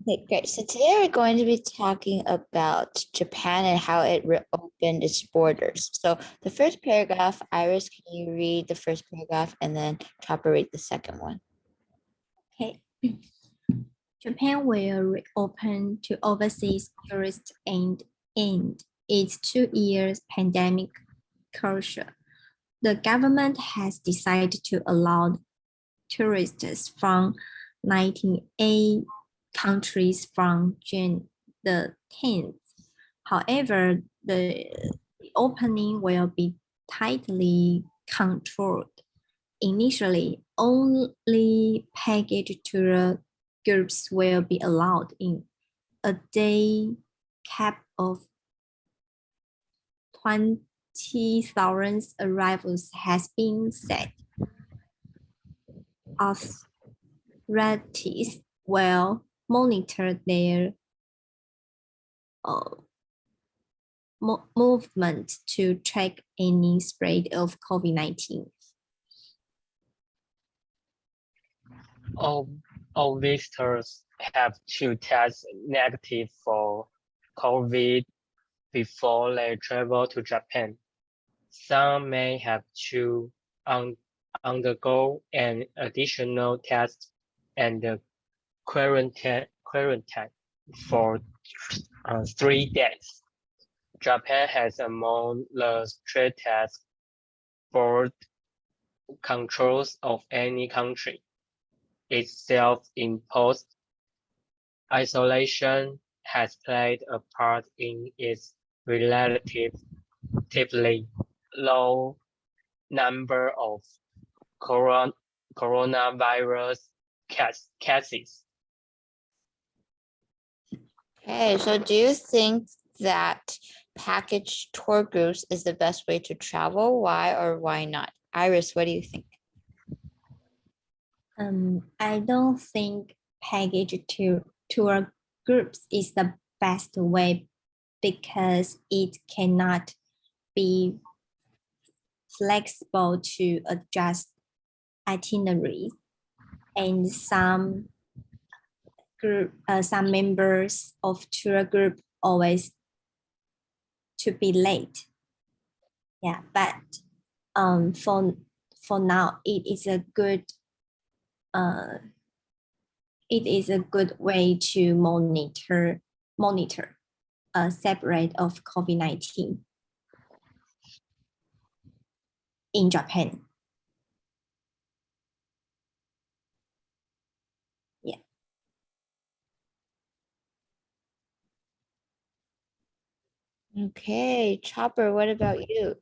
Okay, great. So today we're going to be talking about Japan and how it reopened its borders. So the first paragraph, Iris, can you read the first paragraph and then Chopper read the second one? Okay. Japan will reopen to overseas tourists and end its 2 years pandemic closure. The government has decided to allow tourists from 98 countries from June the 10th. However, the opening will be tightly controlled. Initially, only package tour groups will be allowed in. A day cap of 20,000 arrivals has been set. Authorities will monitor their movement to track any spread of COVID-19. All visitors have to test negative for COVID before they travel to Japan. Some may have to undergo an additional test and quarantine for 3 days. Japan has among the strictest border controls of any country. Its self-imposed isolation has played a part in its relatively low number of coronavirus cases. Okay, so do you think that package tour groups is the best way to travel? Why or why not? Iris, what do you think? I don't think package tour groups is the best way because it cannot be flexible to adjust itineraries, and some members of tour group always to be late. Yeah, but for now it is a good way to monitor separate of COVID-19 in Japan. Yeah. Okay, Chopper, what about you?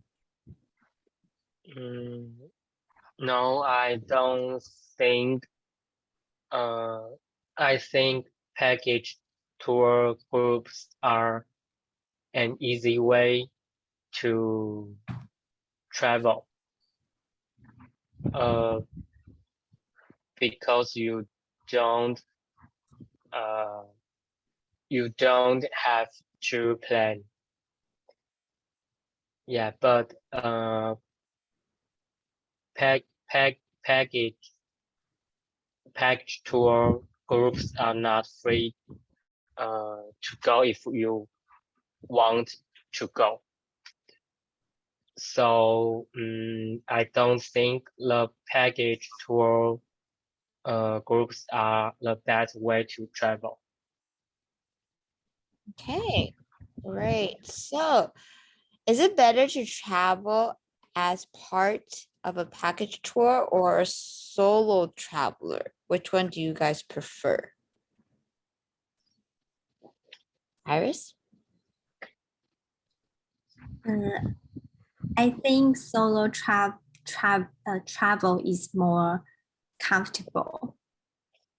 No, I don't think. I think package tour groups are an easy way to travel. Because you don't have to plan. Yeah, but package tour groups are not free to go if you want to go. So I don't think the package tour groups are the best way to travel. Okay, great. So is it better to travel as part of a package tour or a solo traveler? Which one do you guys prefer? Iris? I think solo travel is more comfortable.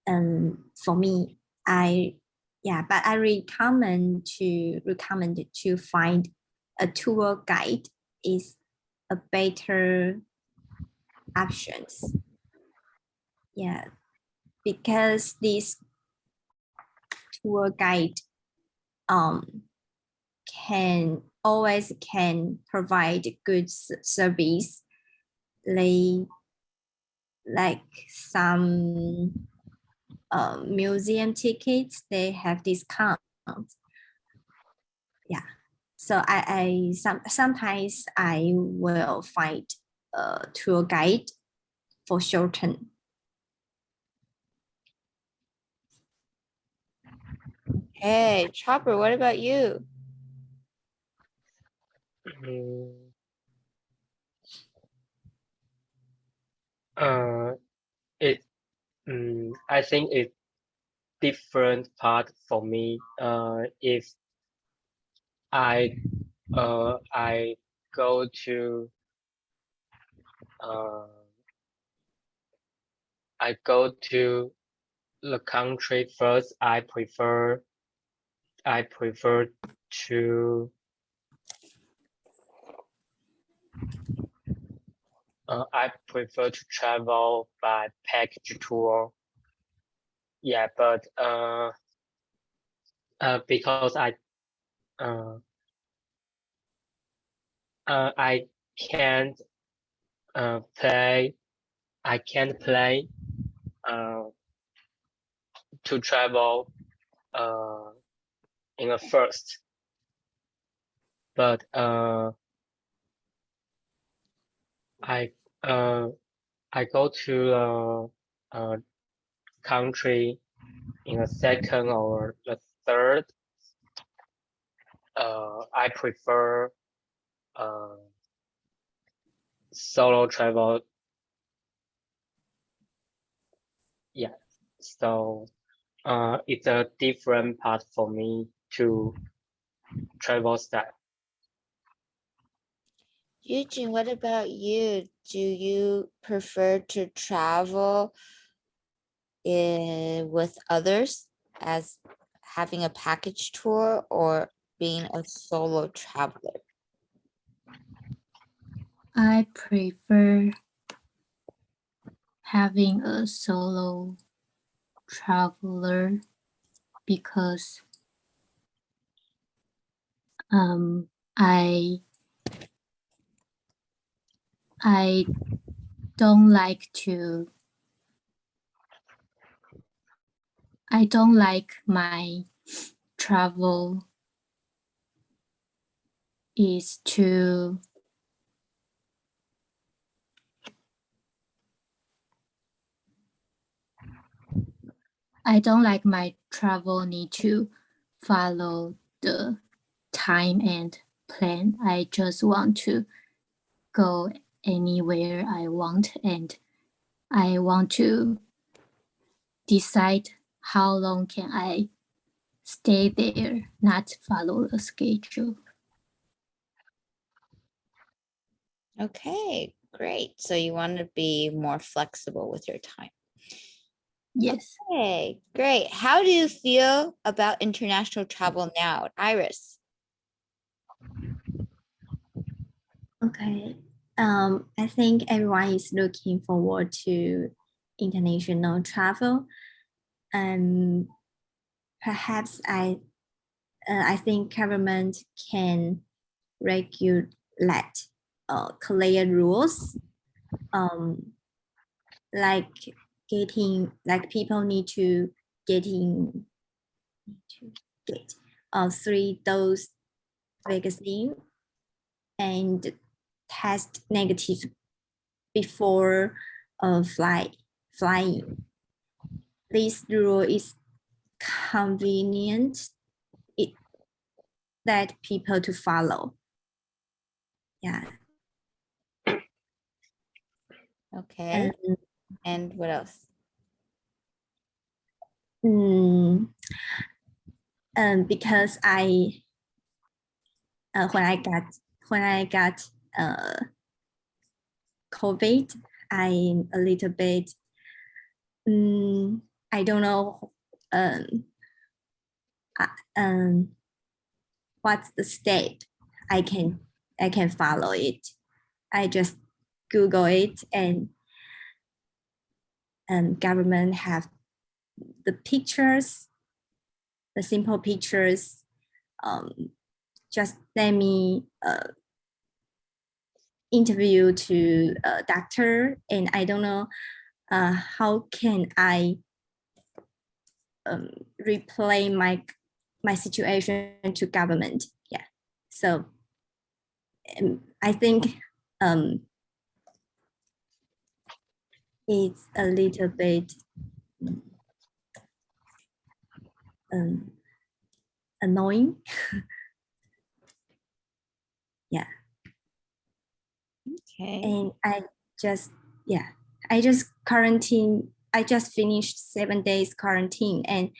For me, but I recommend to find a tour guide is a better options. Yeah, because this tour guide can provide good service. They like some museum tickets, they have discount. Yeah. So sometimes I will find a tour guide for short term. Hey, Chopper, what about you? It I think it's different part for me. If I go to the country first, I prefer to travel by package tour. Yeah, but because I can't play to travel in a first, but I go to a country in a second or the third. I prefer solo travel. Yeah, so it's a different part for me to travel style. Eugene, what about you? Do you prefer to travel with others as having a package tour or being a solo traveler? I prefer having a solo traveler because I don't like my travel is too I don't like my travel need to follow the time and plan. I just want to go anywhere I want, and I want to decide how long can I stay there, not follow a schedule. Okay, great. So you want to be more flexible with your time. Yes. Okay, great. How do you feel about international travel now, Iris? Okay. I think everyone is looking forward to international travel, and perhaps I think government can regulate clear rules, like people need to get 3 dose vaccine and test negative before flying. This rule is convenient that people to follow. Yeah. Okay. And what else? Because when I got COVID, I'm a little bit I don't know what's the step I can follow it. I just Google it, and government have the pictures, the simple pictures. Just let me interview to a doctor, and I don't know how can I replay my situation to government. Yeah, so I think it's a little bit annoying. Yeah. Okay. And I just finished 7 days quarantine, and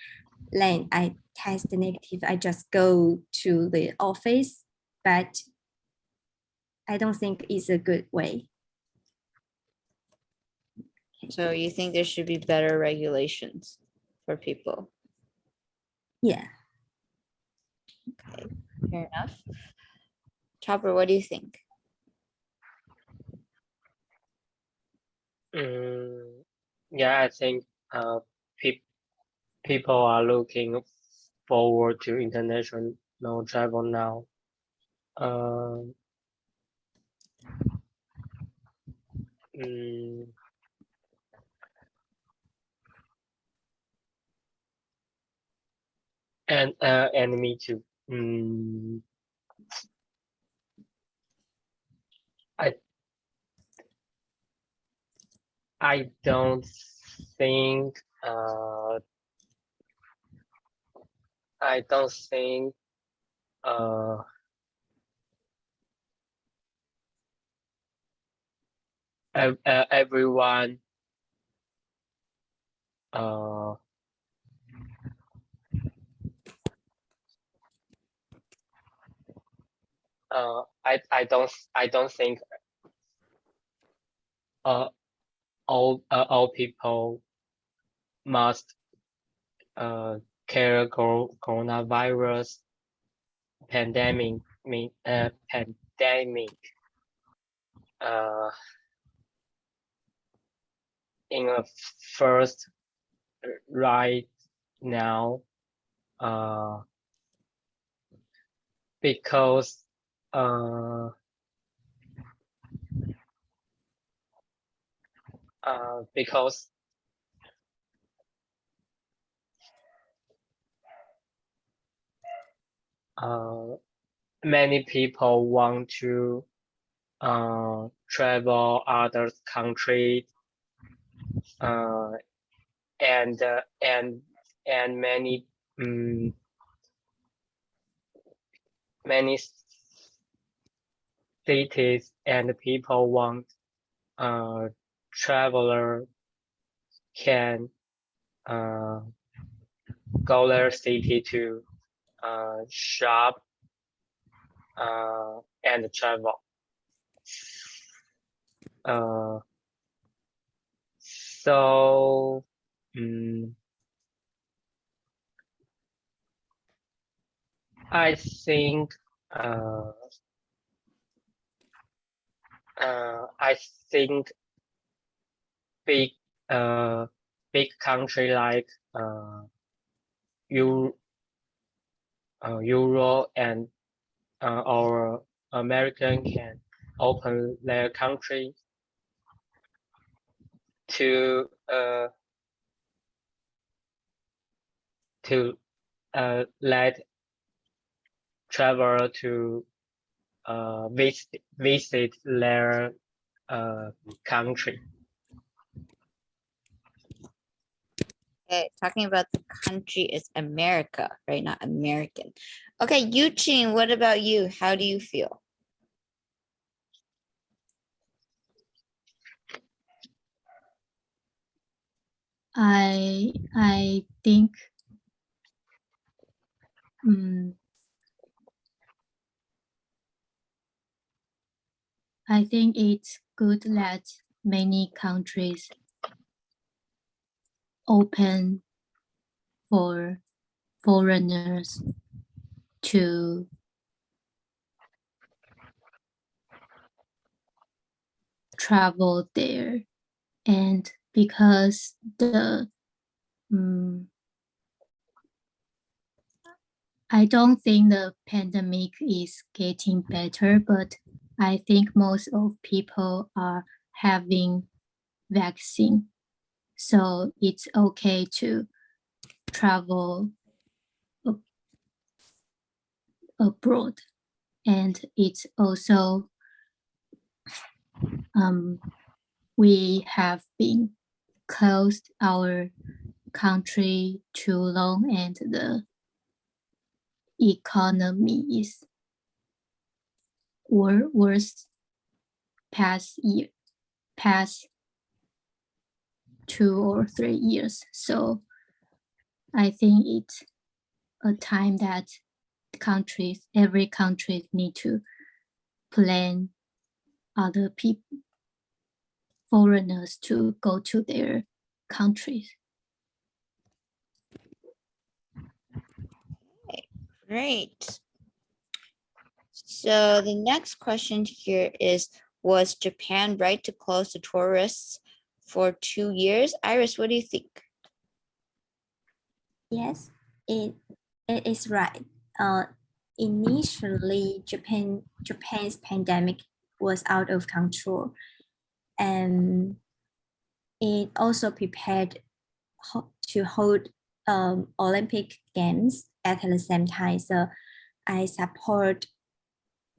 then I test negative. I just go to the office, but I don't think it's a good way. So you think there should be better regulations for people? Yeah. Okay, fair enough. Chopper, what do you think? Yeah, I think people are looking forward to international travel now. And me too. I don't think everyone I don't think all people must carry coronavirus pandemic in a first right now because many people want to travel other countries and many cities and people want traveler can go their city to shop and travel. So I think big country like Euro and or American can open their country to let traveler to visit their country. Okay, talking about the country is America, right? Not American. Okay, Eugene, what about you? How do you feel? I think I think it's good that many countries open for foreigners to travel there, and because I don't think the pandemic is getting better, but I think most of people are having vaccine, so it's okay to travel abroad, and it's also we have been closed our country too long, and the economy is worse past 2 or 3 years. So I think it's a time that every country need to plan other people, foreigners to go to their countries. Great. So the next question here is, was Japan right to close to tourists for 2 years? Iris, what do you think? Yes, it is right. Initially, Japan's pandemic was out of control, and it also prepared to hold Olympic Games at the same time. So I support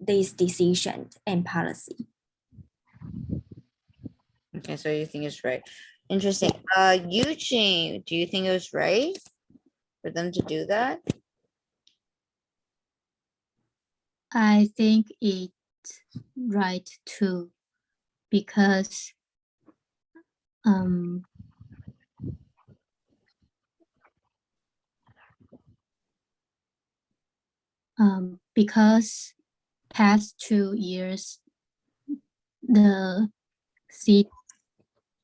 this decision and policy. Okay, so you think it's right. Interesting. Eugene, do you think it was right for them to do that? I think it's right too, because because past 2 years the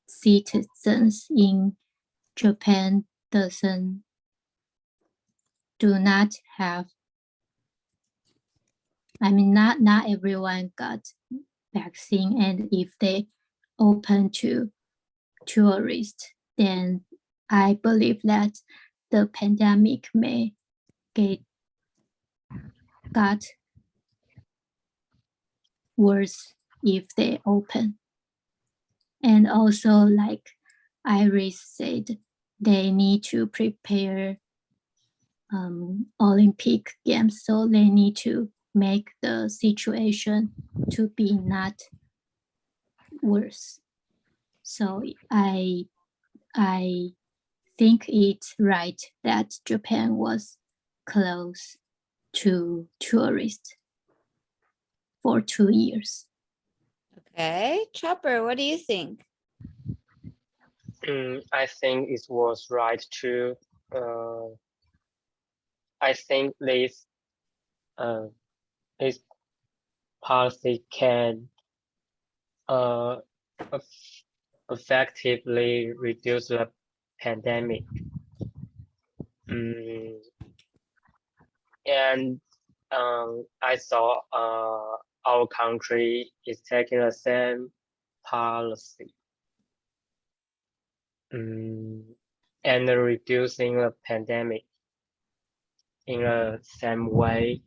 citizens in Japan do not have, I mean, not everyone got vaccine, and if they open to tourists, then I believe that the pandemic may got worse if they open. And also, like Iris said, they need to prepare Olympic Games, so they need to make the situation to be not worse. So I think it's right that Japan was closed to tourists for 2 years. Okay, Chopper, what do you think? I think it was right too. I think this policy can effectively reduce the pandemic. And I saw our country is taking the same policy and reducing the pandemic in the same way.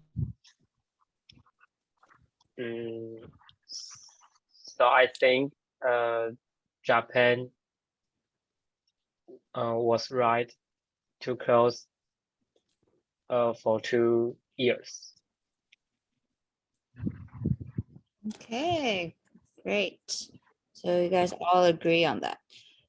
So I think Japan was right to close for 2 years. Okay, great. So you guys all agree on that.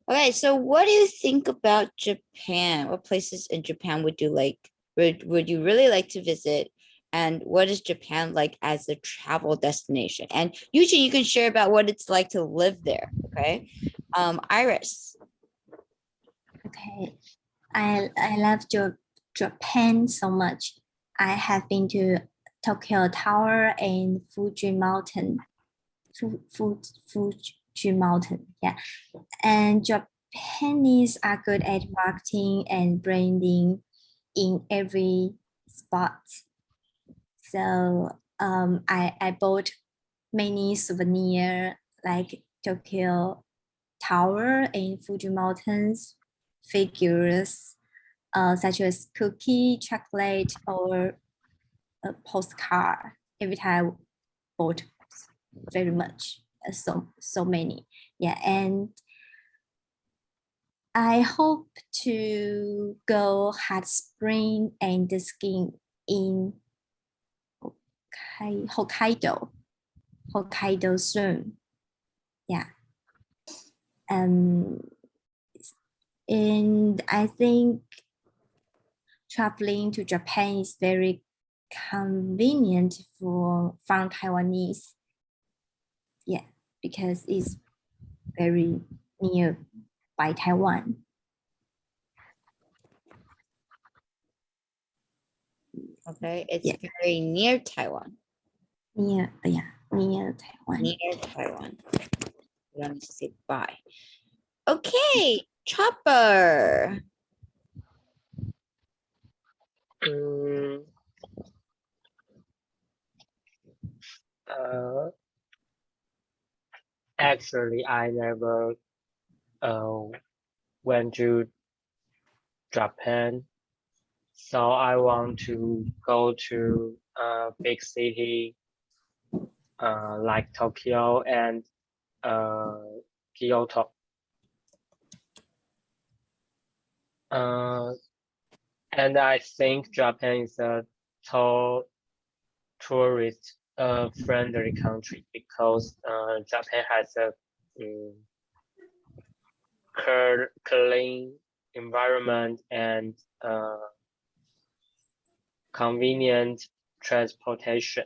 Okay, so what do you think about Japan? What places in Japan would you like? Would you really like to visit? And what is Japan like as a travel destination? And Eugene, you can share about what it's like to live there. Okay, Iris. Okay, I love Japan so much. I have been to Tokyo Tower and Fuji Mountain. Fuji Mountain, yeah. And Japanese are good at marketing and branding in every spot. So I bought many souvenirs like Tokyo Tower and Fuji Mountains figures, such as cookie, chocolate, or a postcard. Every time I bought very much, so many, yeah. And I hope to go hot spring and skiing in Hokkaido soon. Yeah. And I think traveling to Japan is very convenient for Taiwanese. Yeah, because it's very near by Taiwan. Okay, it's Yeah. very near Taiwan. Near Taiwan. Near Taiwan. Let me say bye. Okay, Chopper. Mm, actually, I never went to Japan, so I want to go to a big city like Tokyo and Kyoto. And I think Japan is a tourist friendly country because Japan has a clean environment and convenient transportation.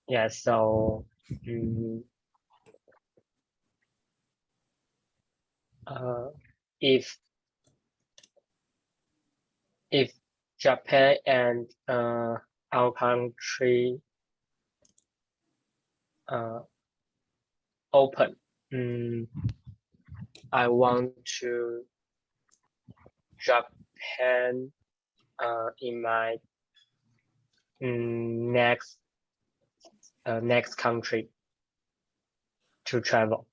Yeah, so if Japan and our country open, I want to Japan in my next country to travel.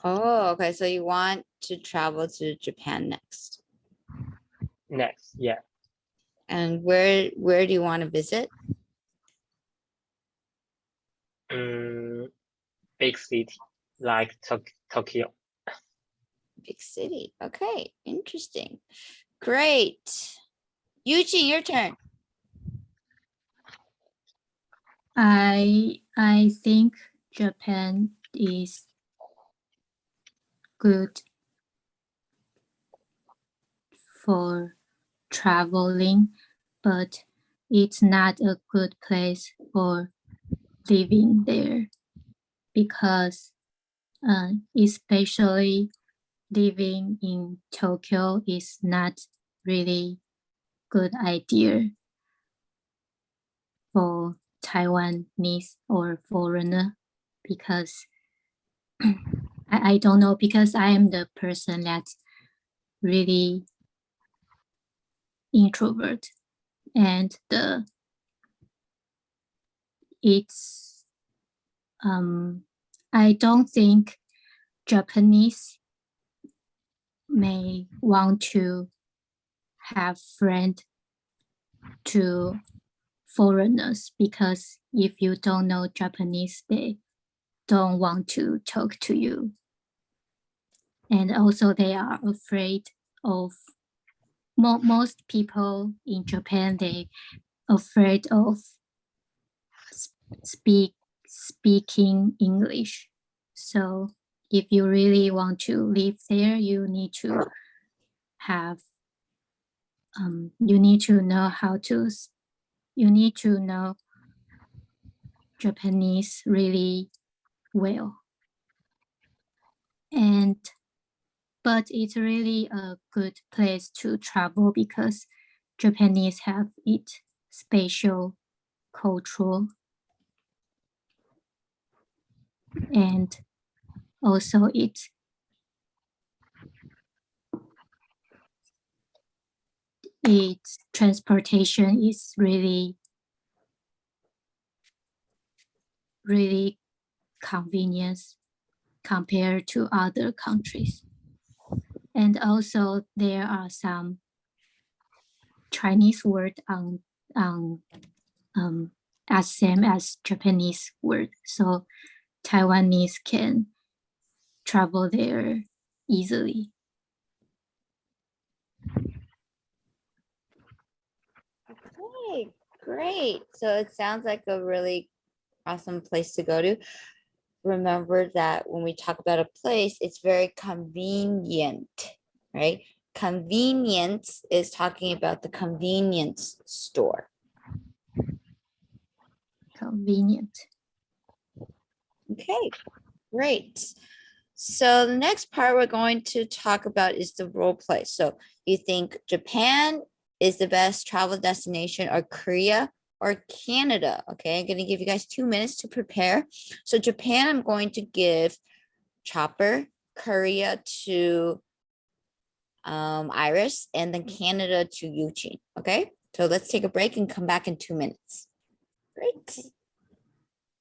Oh, okay. So you want to travel to Japan next. Next, yeah. And where do you want to visit? Big city like Tokyo. Big city. Okay, interesting. Great. Eugene, your turn. I think Japan is good for traveling, but it's not a good place for living there because especially living in Tokyo is not really good idea for Taiwanese or foreigner because I don't know, because I am the person that's really introvert, and it's I don't think Japanese may want to have friend to foreigners because if you don't know Japanese, they don't want to talk to you. And also they are afraid of, most people in Japan, they afraid of speaking English. So if you really want to live there, you need to have, you need to know Japanese really well. But it's really a good place to travel because Japanese have its special culture, and also its transportation is really convenient compared to other countries. And also there are some Chinese word as same as Japanese word. So Taiwanese can travel there easily. Okay, great. So it sounds like a really awesome place to go to. Remember that when we talk about a place, it's very convenient, right? Convenience is talking about the convenience store. Convenient. Okay, great. So the next part we're going to talk about is the role play. So you think Japan is the best travel destination, or Korea or Canada? Okay, I'm going to give you guys 2 minutes to prepare. So Japan, I'm going to give Chopper, Korea to Iris, and then Canada to Eugene. Okay, so let's take a break and come back in 2 minutes. Great.